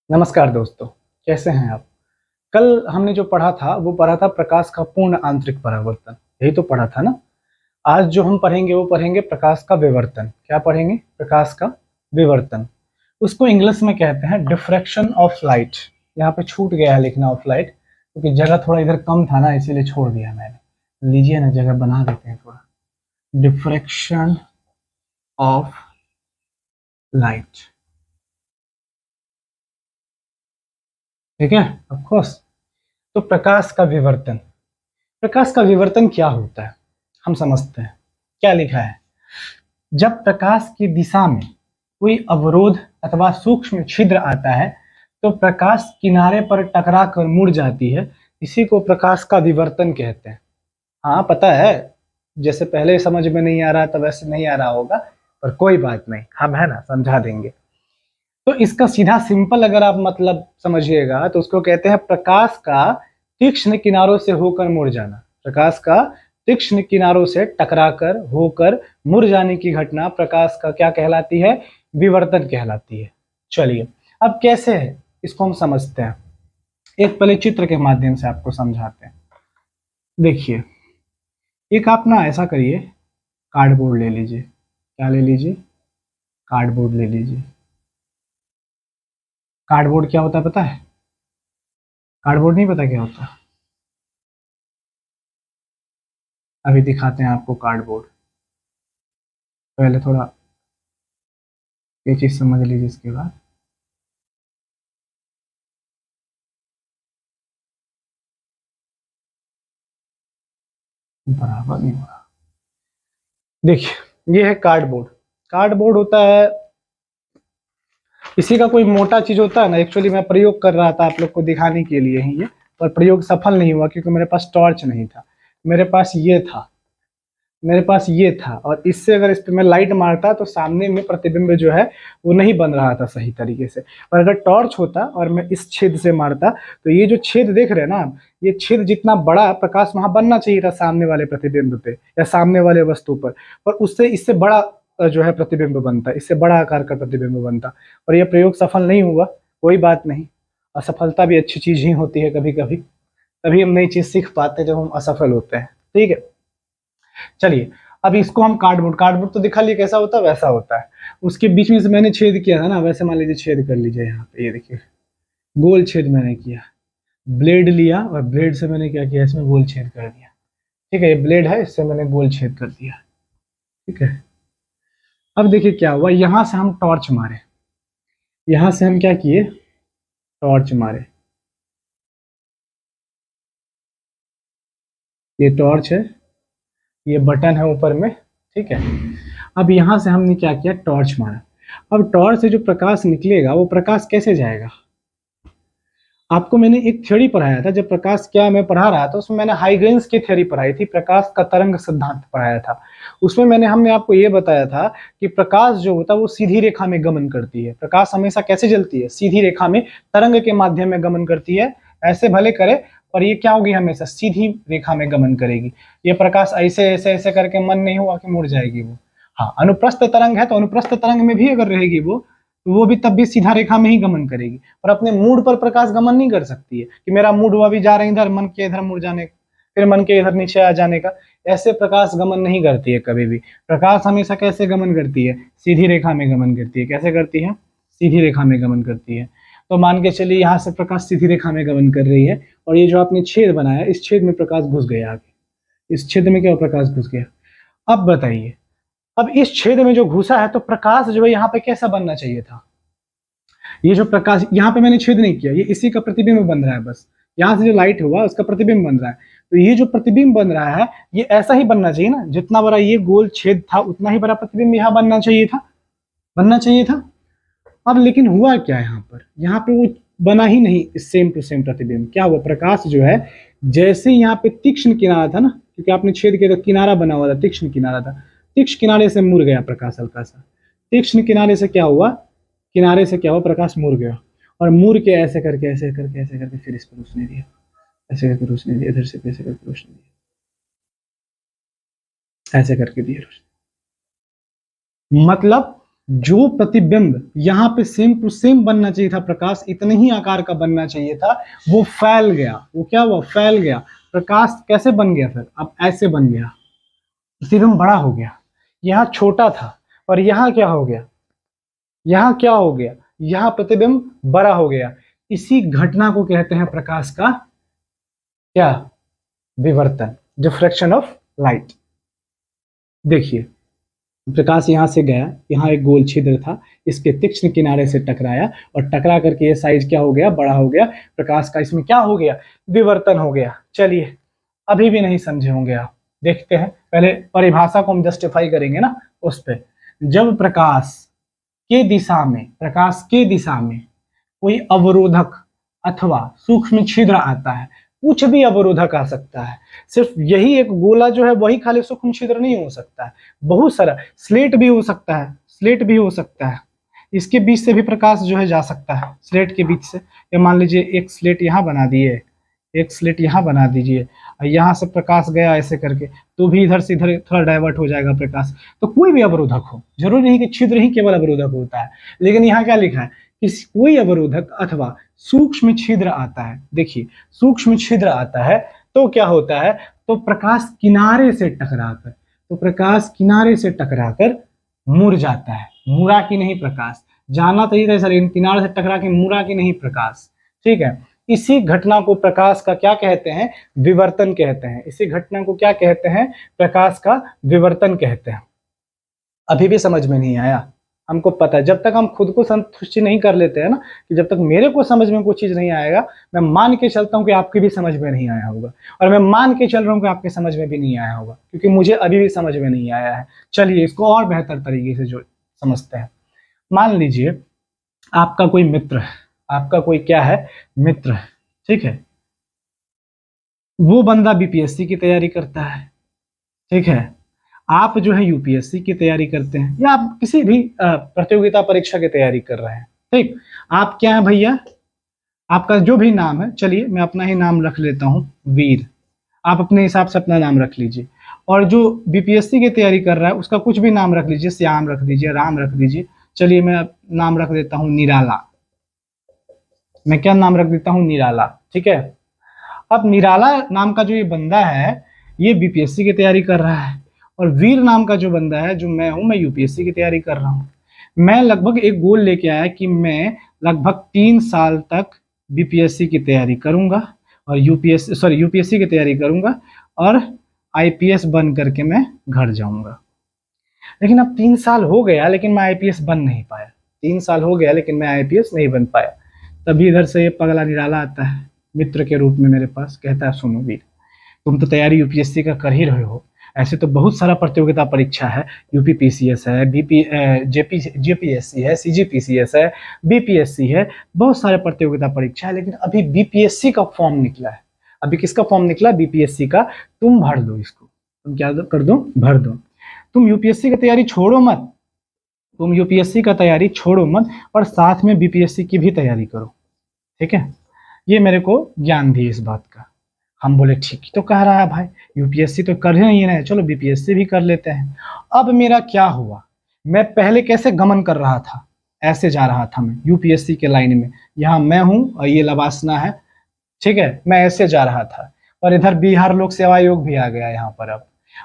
नमस्कार दोस्तों, कैसे हैं आप। कल हमने जो पढ़ा था वो पढ़ा था प्रकाश का पूर्ण आंतरिक परावर्तन। यही तो पढ़ा था ना। आज जो हम पढ़ेंगे वो पढ़ेंगे प्रकाश का विवर्तन। क्या पढ़ेंगे? प्रकाश का विवर्तन। उसको इंग्लिश में कहते हैं डिफ्रैक्शन ऑफ लाइट। यहाँ पे छूट गया है लिखना ऑफ लाइट, क्योंकि जगह थोड़ा इधर कम था ना, इसीलिए छोड़ दिया मैंने। लीजिए ना, जगह बना देते हैं थोड़ा। डिफ्रैक्शन ऑफ लाइट, ठीक है। Of course. तो प्रकाश का विवर्तन, प्रकाश का विवर्तन क्या होता है हम समझते हैं। क्या लिखा है? जब प्रकाश की दिशा में कोई अवरोध अथवा सूक्ष्म छिद्र आता है तो प्रकाश किनारे पर टकरा कर मुड़ जाती है। इसी को प्रकाश का विवर्तन कहते हैं। हाँ पता है, जैसे पहले समझ में नहीं आ रहा था वैसे नहीं आ रहा होगा, पर कोई बात नहीं, हम है ना समझा देंगे। तो इसका सीधा सिंपल अगर आप मतलब समझिएगा तो उसको कहते हैं प्रकाश का तीक्ष्ण किनारों से होकर मुड़ जाना। प्रकाश का तीक्ष्ण किनारों से टकराकर होकर मुड़ जाने की घटना प्रकाश का क्या कहलाती है? विवर्तन कहलाती है। चलिए, अब कैसे है इसको हम समझते हैं। एक पहले चित्र के माध्यम से आपको समझाते हैं। देखिए, एक आप ना ऐसा करिए, कार्डबोर्ड ले लीजिए। क्या ले लीजिए? कार्डबोर्ड ले लीजिए। कार्डबोर्ड क्या होता है पता है? कार्डबोर्ड नहीं पता क्या होता? अभी दिखाते हैं आपको कार्डबोर्ड। पहले थोड़ा ये चीज समझ लीजिए, इसके बाद बराबर नहीं हो रहा। देखिए, ये है कार्डबोर्ड। कार्डबोर्ड होता है, इसी का कोई मोटा चीज होता है ना। एक्चुअली मैं प्रयोग कर रहा था आप लोग को दिखाने के लिए ही ये, पर प्रयोग सफल नहीं हुआ क्योंकि मेरे पास टॉर्च नहीं था। मेरे पास ये था, मेरे पास ये था, और इससे अगर इस पे मैं लाइट मारता तो सामने में प्रतिबिंब जो है वो नहीं बन रहा था सही तरीके से। पर अगर टॉर्च होता और मैं इस छेद से मारता तो ये जो छेद देख रहे हैं ना आप, ये छेद जितना बड़ा प्रकाश वहां बनना चाहिए था सामने वाले प्रतिबिंब पे या सामने वाले वस्तु पर उससे इससे बड़ा जो है प्रतिबिंब बनता, इससे बड़ा आकार का प्रतिबिंब बनता। और यह प्रयोग सफल नहीं हुआ। कोई बात नहीं, असफलता भी अच्छी चीज ही होती है कभी कभी। तभी हम नई चीज सीख पाते हैं जब हम असफल होते हैं। ठीक है, चलिए। अब इसको हम कार्डबोर्ड, कार्डबोर्ड तो दिखा लिए कैसा होता है, वैसा होता है। उसके बीच में से मैंने छेद किया था ना, वैसे मान लीजिए छेद कर लीजिए यहाँ पे। ये देखिए, गोल छेद मैंने किया। ब्लेड लिया और ब्लेड से मैंने क्या किया, इसमें गोल छेद कर दिया। ठीक है, ये ब्लेड है, इससे मैंने गोल छेद कर दिया। ठीक है। अब देखिए क्या हुआ, यहां से हम टॉर्च मारे। यहां से हम क्या किए? टॉर्च मारे। ये टॉर्च है, ये बटन है ऊपर में। ठीक है। अब यहां से हमने क्या किया? टॉर्च मारा। अब टॉर्च से जो प्रकाश निकलेगा वो प्रकाश कैसे जाएगा? आपको मैंने एक थ्योरी पढ़ाया था, जब प्रकाश क्या मैं पढ़ा रहा था उसमें मैंने हाइगेंस की थ्योरी पढ़ाई थी, प्रकाश का तरंग सिद्धांत पढ़ाया था। उसमें हमने आपको ये बताया था कि प्रकाश जो होता है वो सीधी रेखा में गमन करती है। प्रकाश हमेशा कैसे चलती है? सीधी रेखा में, तरंग के माध्यम में गमन करती है। ऐसे भले करे, पर ये क्या होगी? हमेशा सीधी रेखा में गमन करेगी। ये प्रकाश ऐसे ऐसे ऐसे करके मन नहीं हुआ कि मुड़ जाएगी वो। हाँ, अनुप्रस्थ तरंग है तो अनुप्रस्थ तरंग में भी अगर रहेगी वो भी तब भी सीधा रेखा में ही गमन करेगी। पर अपने मूड पर प्रकाश गमन नहीं कर सकती है कि मेरा मूड हुआ भी जा रहा है इधर, मन के इधर मुड़ जाने का, फिर मन के इधर नीचे आ जाने का। ऐसे प्रकाश गमन नहीं करती है कभी भी। प्रकाश हमेशा कैसे गमन करती है? सीधी रेखा में गमन करती है। कैसे करती है? सीधी रेखा में गमन करती है। तो मान के चलिए यहाँ से प्रकाश सीधी रेखा में गमन कर रही है, और ये जो आपने छेद बनाया इस छेद में प्रकाश घुस गया आगे। इस छेद में क्या प्रकाश घुस गया? अब बताइए, अब इस छेद में जो घुसा है तो प्रकाश जो है यहाँ पे कैसा बनना चाहिए था? ये जो प्रकाश यहाँ पे मैंने छेद नहीं किया, ये इसी का प्रतिबिंब बन रहा है बस। यहाँ से जो लाइट हुआ उसका प्रतिबिंब बन रहा है। तो ये जो प्रतिबिंब बन रहा है ये ऐसा ही बनना चाहिए ना, जितना बड़ा ये गोल छेद था उतना ही बड़ा प्रतिबिंब यहाँ बनना चाहिए था। बनना चाहिए था। अब लेकिन हुआ क्या यहाँ पर? यहाँ पे वो बना ही नहीं सेम टू सेम प्रतिबिंब। क्या हुआ? प्रकाश जो है जैसे यहाँ पे तीक्ष्ण किनारा था ना, क्योंकि आपने छेद किया तो किनारा बना हुआ था, तीक्ष्ण किनारा था। तीक्ष्ण किनारे से मुड़ गया प्रकाश हल्का सा। तीक्ष्ण किनारे से क्या हुआ? किनारे से क्या हुआ? प्रकाश मुड़ गया। और मुड़ के ऐसे करके ऐसे करके ऐसे करके फिर इस पर रोशनी दिया। ऐसे करके रोशनी दिया, इधर से ऐसे करके रोशनी दिया, ऐसे करके दिया रोशनी। मतलब जो प्रतिबिंब यहाँ पे सेम टू सेम बनना चाहिए था, प्रकाश इतने ही आकार का बनना चाहिए था, वो फैल गया। वो क्या हुआ? फैल गया। प्रकाश कैसे बन गया फिर? अब ऐसे बन गया, प्रतिबिंब बड़ा हो गया। यहाँ छोटा था और यहाँ क्या हो गया? यहाँ क्या हो गया? यहाँ प्रतिबिंब बड़ा हो गया। इसी घटना को कहते हैं प्रकाश का क्या? विवर्तन, डिफ्रैक्शन ऑफ लाइट। देखिए, प्रकाश यहां से गया, यहाँ एक गोल छिद्र था, इसके तीक्ष्ण किनारे से टकराया और टकरा करके ये साइज क्या हो गया? बड़ा हो गया। प्रकाश का इसमें क्या हो गया? विवर्तन हो गया। चलिए, अभी भी नहीं समझे होंगे आप, देखते हैं। पहले परिभाषा को हम जस्टिफाई करेंगे ना उस पे। जब प्रकाश के दिशा में कोई अवरोधक अथवा सूक्ष्म छिद्र आता है, कुछ भी अवरोधक आ सकता है, सिर्फ यही एक गोला जो है वही खाली सूक्ष्म छिद्र नहीं हो सकता है, बहुत सारा स्लेट भी हो सकता है, स्लेट भी हो सकता है, इसके बीच से भी प्रकाश जो है जा सकता है, स्लेट के बीच से। ये मान लीजिए एक स्लेट यहाँ बना दिए, एक स्लेट यहाँ बना दीजिए, यहाँ से प्रकाश गया ऐसे करके, तो भी इधर से इधर थोड़ा डाइवर्ट हो जाएगा प्रकाश। तो कोई भी अवरोधक हो, जरूरी नहीं कि छिद्र ही केवल अवरोधक होता है, लेकिन यहाँ क्या लिखा है कि कोई अवरोधक अथवा सूक्ष्म छिद्र आता है। देखिए, सूक्ष्म छिद्र आता है तो क्या होता है? तो प्रकाश किनारे से टकराकर, तो प्रकाश किनारे से टकराकर मुड़ जाता है। मुड़ा कि नहीं प्रकाश? जाना तो ही था सर, किनारे से टकरा के मुड़ा कि नहीं प्रकाश? ठीक है, इसी घटना को प्रकाश का क्या कहते हैं? विवर्तन कहते हैं। इसी घटना को क्या कहते हैं? प्रकाश का विवर्तन कहते हैं। अभी भी समझ में नहीं आया? हमको पता है, जब तक हम खुद को संतुष्टि नहीं कर लेते हैं ना, कि जब तक मेरे को समझ में कोई चीज नहीं आएगा, मैं मान के चलता हूँ कि आपकी भी समझ में नहीं आया होगा, और मैं मान के चल रहा हूँ कि आपके समझ में भी नहीं आया होगा, क्योंकि मुझे अभी भी समझ में नहीं आया है। चलिए, इसको और बेहतर तरीके से जो समझते हैं। मान लीजिए आपका कोई मित्र है, आपका कोई क्या है? मित्र है, ठीक है। वो बंदा बीपीएससी की तैयारी करता है, ठीक है। आप जो है यूपीएससी की तैयारी करते हैं, या आप किसी भी प्रतियोगिता परीक्षा की तैयारी कर रहे हैं, ठीक। आप क्या है भैया? आपका जो भी नाम है, चलिए मैं अपना ही नाम रख लेता हूँ, वीर। आप अपने हिसाब से अपना नाम रख लीजिए। और जो बीपीएससी की तैयारी कर रहा है उसका कुछ भी नाम रख लीजिए, श्याम रख दीजिए, राम रख दीजिए। चलिए मैं नाम रख देता हूँ निराला। मैं क्या नाम रख देता हूँ? निराला, ठीक है। अब निराला नाम का जो ये बंदा है, ये बीपीएससी की तैयारी कर रहा है, और वीर नाम का जो बंदा है, जो मैं हूं, मैं यूपीएससी की तैयारी कर रहा हूं। मैं लगभग एक गोल लेके आया कि मैं लगभग 3 साल तक बीपीएससी की तैयारी करूंगा और यूपीएससी की तैयारी करूंगा और आईपीएस बन करके मैं घर जाऊंगा। लेकिन अब 3 साल हो गया, लेकिन मैं आईपीएस बन नहीं पाया। 3 साल हो गया लेकिन मैं आईपीएस नहीं बन पाया। तभी इधर से ये पगला निराला आता है मित्र के रूप में मेरे पास, कहता है सुनो वीर, तुम तो तैयारी यूपीएससी का कर ही रहे हो, ऐसे तो बहुत सारा प्रतियोगिता परीक्षा है, यूपीपीसीएस है, जेपीएससी है, सीजीपीसीएस है, बीपीएससी है, बहुत सारे प्रतियोगिता परीक्षा है, लेकिन अभी बीपीएससी का फॉर्म निकला है। अभी किसका फॉर्म निकला? बीपीएससी का। तुम भर दो इसको, तुम क्या कर दो? भर दो। तुम यूपीएससी की तैयारी छोड़ो मत, तुम यूपीएससी का तैयारी छोड़ो मत, और साथ में बीपीएससी की भी तैयारी करो, ठीक है। ये मेरे को ज्ञान दी इस बात का। हम बोले ठीक ही तो कह रहा है भाई, यूपीएससी तो कर ही नहीं रहे, चलो बीपीएससी भी कर लेते हैं। अब मेरा क्या हुआ? मैं पहले कैसे गमन कर रहा था? ऐसे जा रहा था मैं यूपीएससी के लाइन में, यहाँ मैं हूँ और ये लवासना है, ठीक है, मैं ऐसे जा रहा था, और इधर बिहार लोक सेवा आयोग भी आ गया यहाँ पर।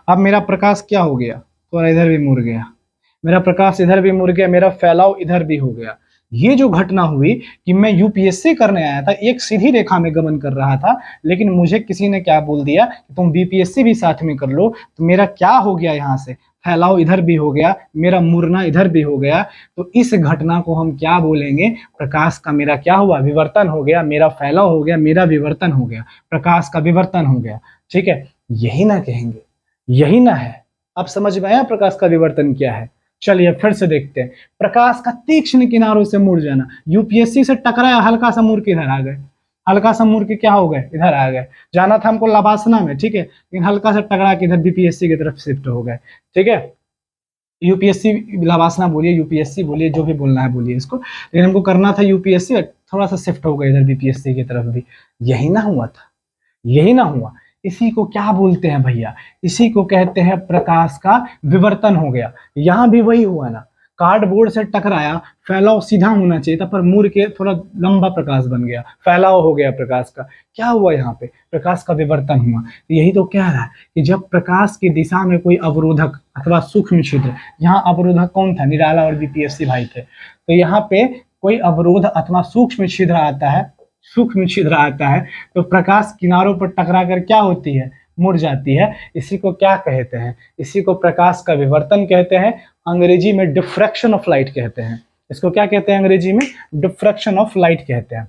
अब मेरा प्रकाश क्या हो गया? तो इधर भी मुड़ गया, मेरा प्रकाश इधर भी मुड़ गया, मेरा फैलाव इधर भी हो गया। ये जो घटना हुई कि मैं यूपीएससी करने आया था, एक सीधी रेखा में गमन कर रहा था, लेकिन मुझे किसी ने क्या बोल दिया कि तुम बीपीएससी भी साथ में कर लो, तो मेरा क्या हो गया? यहाँ से फैलाव इधर भी हो गया, मेरा मुड़ना इधर भी हो गया। तो इस घटना को हम क्या बोलेंगे? प्रकाश का मेरा क्या हुआ? विवर्तन हो गया, मेरा फैलाव हो गया, मेरा विवर्तन हो गया, प्रकाश का विवर्तन हो गया, ठीक है। यही ना कहेंगे, यही ना है। अब समझ में आया प्रकाश का विवर्तन क्या है? चलिए फिर से देखते हैं। प्रकाश का तीक्ष्ण किनारों से मुड़ जाना, यूपीएससी से टकराया, हल्का सा मुड़ के इधर आ गए, हल्का सा मुड़ के क्या हो गए? इधर आ गए। जाना था हमको लवासना में, ठीक है, लेकिन हल्का सा टकरा के इधर बीपीएससी की तरफ शिफ्ट हो गए, ठीक है। यूपीएससी लवासना बोलिए, यूपीएससी बोलिए, जो भी बोलना है बोलिए इसको, लेकिन हमको करना था यूपीएससी, थोड़ा सा शिफ्ट हो गए इधर बीपीएससी की तरफ भी। यही ना हुआ था, यही ना हुआ। इसी को क्या बोलते हैं भैया? इसी को कहते हैं प्रकाश का विवर्तन हो गया। यहां भी वही हुआ ना, कार्डबोर्ड से टकराया, फैलाव सीधा होना चाहिए था पर मुड़ के थोड़ा लंबा प्रकाश बन गया, फैलाव हो गया प्रकाश का। क्या हुआ यहाँ पे? प्रकाश का विवर्तन हुआ। यही तो कह रहा है कि जब प्रकाश की दिशा में कोई अवरोधक अथवा सूक्ष्म छिद्र, यहाँ अवरोधक कौन था? निराला और बीपीएससी भाई थे। तो यहाँ पे कोई अवरोध अथवा सूक्ष्म छिद्र आता है, सूक्ष्म छिद्र आता है तो प्रकाश किनारों पर टकरा कर क्या होती है? मुड़ जाती है। इसी को क्या कहते हैं? इसी को प्रकाश का विवर्तन कहते हैं। अंग्रेजी में डिफ्रैक्शन ऑफ लाइट कहते हैं। इसको क्या कहते हैं अंग्रेजी में? डिफ्रैक्शन ऑफ लाइट कहते हैं।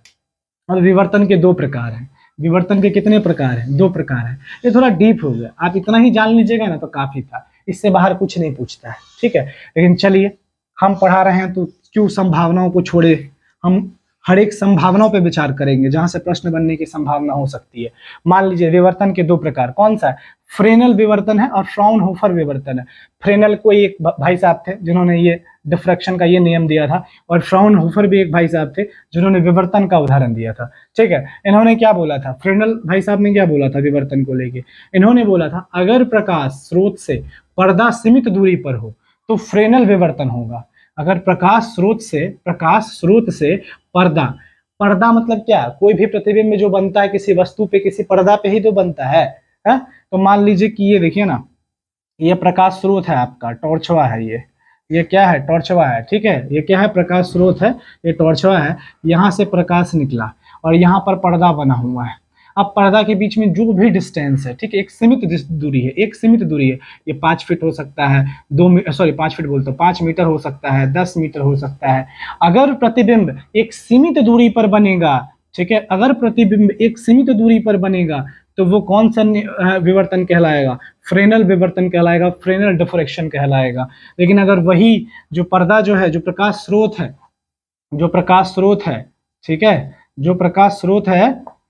और विवर्तन के दो प्रकार हैं। विवर्तन के कितने प्रकार हैं? दो प्रकार हैं। ये थोड़ा डीप हो गया, आप इतना ही जान लीजिएगा ना तो काफी था, इससे बाहर कुछ नहीं पूछता है, ठीक है। लेकिन चलिए, हम पढ़ा रहे हैं तो क्यों संभावनाओं को छोड़े, हम हर एक संभावनाओं पे विचार करेंगे जहां से प्रश्न बनने की संभावना हो सकती है। मान लीजिए विवर्तन के दो प्रकार, कौन सा है? फ्रेनल विवर्तन है और फ्राउनहोफर विवर्तन है। फ्रेनल कोई एक भाई साहब थे जिन्होंने ये डिफ्रैक्शन का ये नियम दिया था, और फ्राउनहोफर भी एक भाई साहब थे जिन्होंने विवर्तन का उदाहरण दिया था, ठीक है। इन्होंने क्या बोला था? फ्रेनल भाई साहब ने क्या बोला था विवर्तन को लेके? इन्होंने बोला था अगर प्रकाश स्रोत से पर्दा सीमित दूरी पर हो तो फ्रेनल विवर्तन होगा। अगर प्रकाश स्रोत से पर्दा, पर्दा मतलब क्या? कोई भी प्रतिबिंब जो बनता है किसी वस्तु पे, किसी पर्दा पे ही तो बनता है। तो मान लीजिए कि ये देखिए ना, ये प्रकाश स्रोत है आपका, टॉर्चवा है ये क्या है? टॉर्चवा है, ठीक है। ये क्या है? प्रकाश स्रोत है, ये टॉर्चवा है। यहाँ से प्रकाश निकला और यहाँ पर पर्दा बना हुआ है। अब पर्दा के बीच में जो भी डिस्टेंस है, ठीक है, एक सीमित दूरी है, एक सीमित दूरी है। ये 5 फीट हो सकता है, 5 फीट बोलते 5 मीटर हो सकता है, 10 मीटर हो सकता है। अगर प्रतिबिंब एक सीमित दूरी पर बनेगा, ठीक है, अगर प्रतिबिंब एक सीमित दूरी पर बनेगा तो वो कौन सा विवर्तन कहलाएगा? फ्रेनल विवर्तन कहलाएगा, फ्रेनल डिफ्रैक्शन कहलाएगा। लेकिन अगर वही जो पर्दा जो है, जो प्रकाश स्रोत है, ठीक है, जो प्रकाश स्रोत है,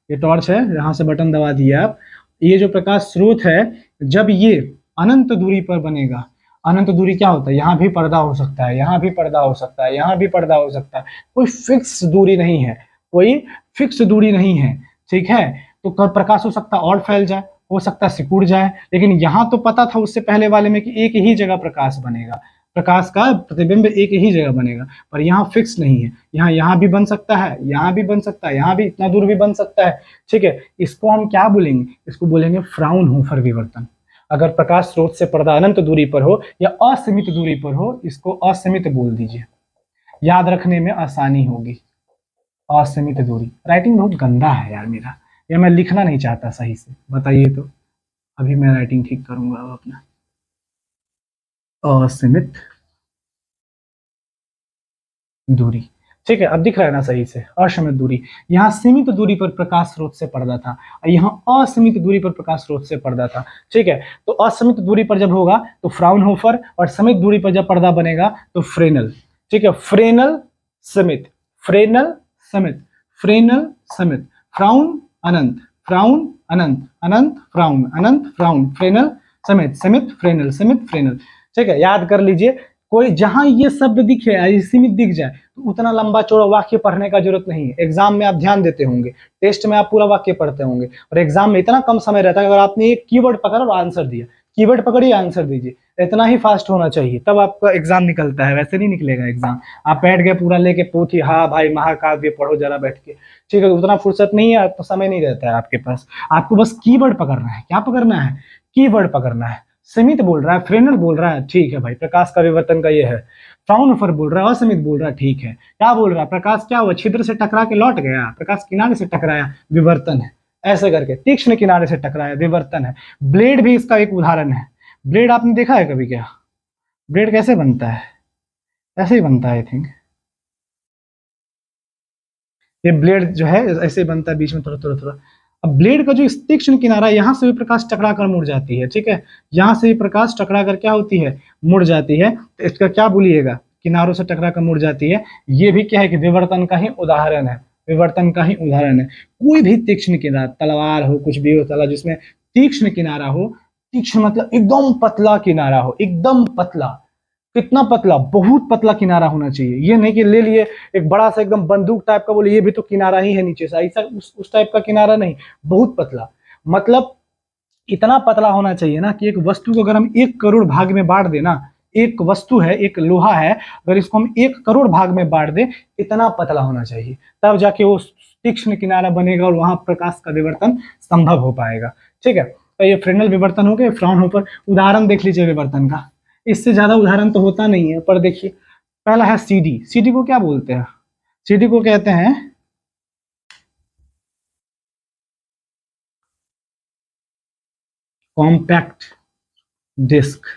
ये टॉर्च है, यहाँ से बटन दबा दिए आप, ये जो प्रकाश स्रोत है जब ये अनंत दूरी पर बनेगा, अनंत दूरी क्या होता है? यहाँ भी पर्दा हो सकता है, यहाँ भी पर्दा हो सकता है, यहाँ भी पर्दा हो सकता है, कोई फिक्स दूरी नहीं है, कोई फिक्स दूरी नहीं है, ठीक है। तो कब प्रकाश हो सकता है और फैल जाए, हो सकता है सिकुड़ जाए, लेकिन यहाँ तो पता था उससे पहले वाले में कि एक ही जगह प्रकाश बनेगा, प्रकाश का प्रतिबिंब एक ही जगह बनेगा, पर यहाँ फिक्स नहीं है। यहाँ भी बन सकता है, यहाँ भी बन सकता है, यहाँ भी इतना दूर भी बन सकता है, ठीक है। इसको हम क्या बोलेंगे? इसको बोलेंगे फ्राउनहोफर विवर्तन। अगर प्रकाश स्रोत से पर्दा अनंत दूरी पर हो या असीमित दूरी पर हो, इसको असीमित बोल दीजिए, याद रखने में आसानी होगी। असीमित दूरी, राइटिंग बहुत गंदा है यार मेरा, या मैं लिखना नहीं चाहता सही से, बताइए तो। अभी मैं राइटिंग ठीक करूंगा अब अपना। असीमित दूरी, ठीक है, अब दिख रहा है ना सही से? असीमित दूरी, यहाँ सीमित दूरी पर प्रकाश स्रोत से पर्दा था, यहाँ असीमित दूरी पर प्रकाश स्रोत से पर्दा था, ठीक है। तो असीमित दूरी पर जब होगा तो फ्राउनहोफर, और सीमित दूरी पर जब पर्दा बनेगा तो फ्रेनल, ठीक है। फ्रेनल समित, फ्रेनल समित, फ्रेनल समित, फ्राउन अनंत, फ्राउन अनंत, अनंत फ्राउन, अनंत फ्राउन, फ्रेनल समित, समित फ्रेनल, समित फ्रेनल, ठीक है। याद कर लीजिए, कोई जहां ये शब्द दिखे, सीमित दिख जाए तो उतना लंबा चौड़ा वाक्य पढ़ने का जरूरत नहीं है। एग्जाम में आप ध्यान देते होंगे, टेस्ट में आप पूरा वाक्य पढ़ते होंगे, और एग्जाम में इतना कम समय रहता है, अगर आपने एक कीवर्ड पकड़ा और आंसर दिया, कीवर्ड पकड़िए आंसर दीजिए, इतना ही फास्ट होना चाहिए, तब आपका एग्जाम निकलता है, वैसे नहीं निकलेगा एग्जाम। आप बैठ गए पूरा लेके पोथी, हाँ भाई महाकाव्य पढ़ो जरा बैठ के, ठीक है, उतना फुर्सत नहीं है, तो समय नहीं रहता है आपके पास। आपको बस कीवर्ड पकड़ना है। क्या पकड़ना है? कीवर्ड पकड़ना है। सीमित बोल रहा है, फ्रेनल बोल रहा है, ठीक है भाई, प्रकाश का विवर्तन का ये है। फ्राउनहोफर बोल रहा है, असीमित बोल रहा है, ठीक है। क्या बोल रहा है? प्रकाश क्या हुआ? छिद्र से टकरा के लौट गया, प्रकाश किनारे से टकराया, विवर्तन है। ऐसे करके तीक्ष्ण किनारे से टकराया, विवर्तन है। ब्लेड भी इसका एक उदाहरण है। ब्लेड आपने देखा है कभी क्या? ब्लेड कैसे बनता है? ऐसे ही बनता है आई थिंक। ये ब्लेड जो है ऐसे बनता है, बीच में थोड़ा थोड़ा थोड़ा। अब ब्लेड का जो तीक्ष्ण किनारा है, यहाँ से भी प्रकाश टकरा कर मुड़ जाती है, ठीक है, यहाँ से भी प्रकाश टकरा कर क्या होती है? मुड़ जाती है। तो इसका क्या बोलिएगा? किनारों से टकरा कर मुड़ जाती है। ये भी क्या है कि विवर्तन का ही उदाहरण है, विवर्तन का ही उदाहरण है। कोई भी तीक्ष्ण किनारा, तलवार हो, कुछ भी हो, तला जिसमें तीक्ष्ण किनारा हो, तीक्ष्ण मतलब एकदम पतला किनारा हो, एकदम पतला। कितना पतला? बहुत पतला किनारा होना चाहिए। ये नहीं कि ले लिए एक बड़ा सा एकदम बंदूक टाइप का, बोले ये भी तो किनारा ही है नीचे से, ऐसा उस टाइप का किनारा नहीं, बहुत पतला। मतलब इतना पतला होना चाहिए ना कि एक वस्तु को अगर हम 1 करोड़ भाग में बांट देना, एक वस्तु है, एक लोहा है, अगर इसको हम 1 करोड़ भाग में बांट दें, इतना पतला होना चाहिए, तब जाके वो तीक्ष्ण किनारा बनेगा और वहां प्रकाश का विवर्तन संभव हो पाएगा। ठीक है, तो ये फ्रेनेल विवर्तन हो गया। फ्राउनहोफर उदाहरण देख लीजिए विवर्तन का, इससे ज्यादा उदाहरण तो होता नहीं है, पर देखिए पहला है सीडी। सीडी को क्या बोलते हैं? सीडी को कहते हैं कॉम्पैक्ट डिस्क।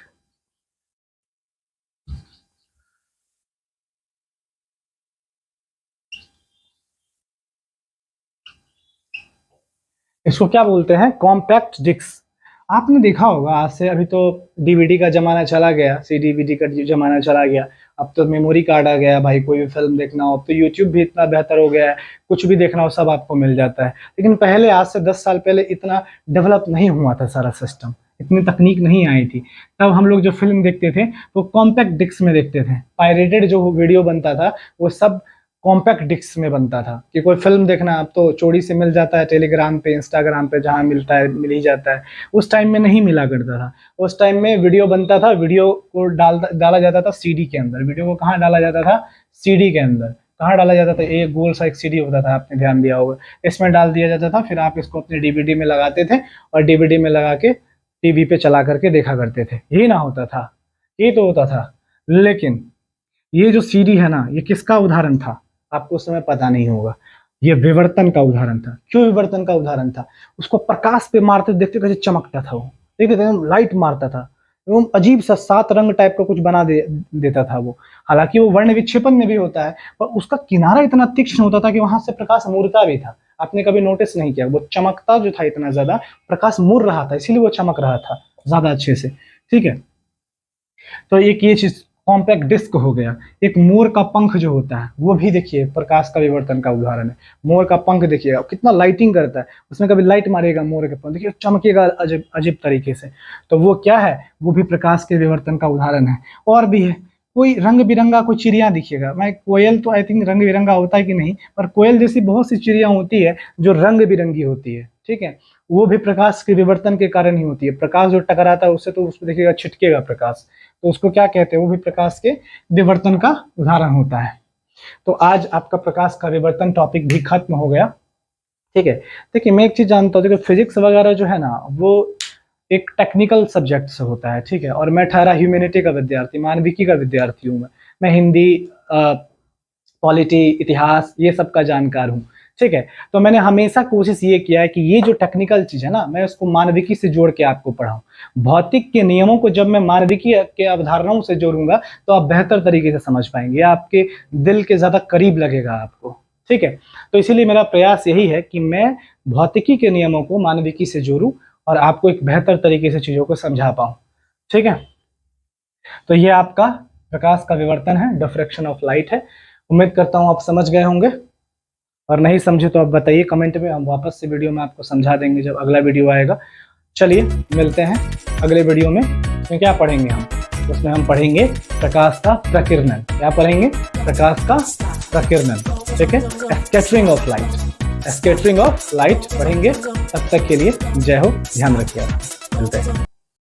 इसको क्या बोलते हैं? Compact disc. आपने देखा होगा, आज से अभी तो डीवीडी का जमाना चला गया, सीडी का जमाना चला गया, अब तो मेमोरी कार्ड आ गया भाई। कोई भी फिल्म देखना हो, अब तो यूट्यूब भी इतना बेहतर हो गया है, कुछ भी देखना हो सब आपको मिल जाता है। लेकिन पहले, आज से 10 साल पहले इतना डेवलप नहीं हुआ था सारा सिस्टम, इतनी तकनीक नहीं आई थी। तब हम लोग जो फिल्म देखते थे वो कॉम्पैक्ट डिस्क में देखते थे। पायरेटेड जो वीडियो बनता था वो सब कॉम्पैक्ट डिस्क में बनता था। कि कोई फिल्म देखना, अब तो चोरी से मिल जाता है, टेलीग्राम पे, इंस्टाग्राम पे, जहाँ मिलता है मिल ही जाता है। उस टाइम में नहीं मिला करता था। उस टाइम में वीडियो बनता था, वीडियो को डाला जाता था सीडी के अंदर। वीडियो को कहाँ डाला जाता था? सीडी के अंदर। कहाँ डाला जाता था? एक गोल सा एक सीडी होता था, आपने ध्यान दिया होगा, इसमें डाल दिया जाता था। फिर आप इसको अपने डीवीडी में लगाते थे और डीवीडी में लगा के टीवी पे चला करके देखा करते थे। यही ना होता था? ये तो होता था। लेकिन ये जो सीडी है ना, ये किसका उदाहरण था? आपको उस समय पता नहीं होगा। ये विवर्तन का उदाहरण था। क्यों विवर्तन का उदाहरण था? उसको प्रकाश पे मारते देखते कैसे चमकता था वो, देखते थे, लाइट मारता था, एवं अजीब सा 7 रंग टाइप का कुछ बना देता था वो। हालांकि वो वर्ण विक्षेपण में भी होता है, पर उसका किनारा इतना तीक्ष्ण होता था कि वहां से प्रकाश मुड़ता भी था। आपने कभी नोटिस नहीं किया? वो चमकता जो था इतना ज्यादा, प्रकाश मुड़ रहा था, इसीलिए वो चमक रहा था ज्यादा अच्छे से। ठीक है, तो एक ये चीज कॉम्पैक्ट डिस्क हो गया। एक मोर का पंख जो होता है वो भी देखिए प्रकाश का विवर्तन का उदाहरण है। मोर का पंख देखिएगा कितना लाइटिंग करता है, उसमें कभी लाइट मारेगा मोर के पंख, देखिए चमकेगा अजीब अजीब तरीके से। तो वो क्या है? वो भी प्रकाश के विवर्तन का उदाहरण है। और भी है, कोई रंग बिरंगा कोई चिड़िया दिखिएगा। मैं कोयल तो आई थिंक रंग बिरंगा होता है कि नहीं, पर कोयल जैसी बहुत सी चिड़िया होती है जो रंग बिरंगी होती है। ठीक है, वो भी प्रकाश के विवर्तन के कारण ही होती है। प्रकाश जो टकराता है उससे तो उसको देखिएगा छिटकेगा प्रकाश, तो उसको क्या कहते हैं? वो भी प्रकाश के विवर्तन का उदाहरण होता है। तो आज आपका प्रकाश का विवर्तन टॉपिक भी खत्म हो गया। ठीक है, देखिए मैं एक चीज जानता हूँ, देखिए फिजिक्स वगैरह जो है ना वो एक टेक्निकल सब्जेक्ट से होता है। ठीक है, और मैं ठहरा ह्यूमैनिटी का विद्यार्थी, मानविकी का विद्यार्थी हूँ। मैं हिंदी, पॉलिटी, इतिहास, ये सब का जानकार हूँ। ठीक है, तो मैंने हमेशा कोशिश ये किया है कि ये जो टेक्निकल चीज है ना, मैं उसको मानविकी से जोड़ के आपको पढ़ाऊं। भौतिक के नियमों को जब मैं मानविकी के अवधारणाओं से जोड़ूंगा तो आप बेहतर तरीके से समझ पाएंगे, आपके दिल के ज्यादा करीब लगेगा आपको। ठीक है, तो इसीलिए मेरा प्रयास यही है कि मैं भौतिकी के नियमों को मानविकी से जोड़ूं और आपको एक बेहतर तरीके से चीजों को समझा पाऊं। ठीक है, तो ये आपका प्रकाश का विवर्तन है, डिफ्रैक्शन ऑफ लाइट है। उम्मीद करता हूं आप समझ गए होंगे, और नहीं समझे तो आप बताइए कमेंट में, हम वापस से वीडियो में आपको समझा देंगे जब अगला वीडियो आएगा। चलिए मिलते हैं अगले वीडियो में। उसमें क्या पढ़ेंगे हम? उसमें हम पढ़ेंगे प्रकाश का प्रकीर्णन। क्या पढ़ेंगे? प्रकाश का प्रकीर्णन। ठीक है, scattering of light, scattering of light पढ़ेंगे। तब तक के लिए जय हो, ध्यान रखिए, मिलते हैं।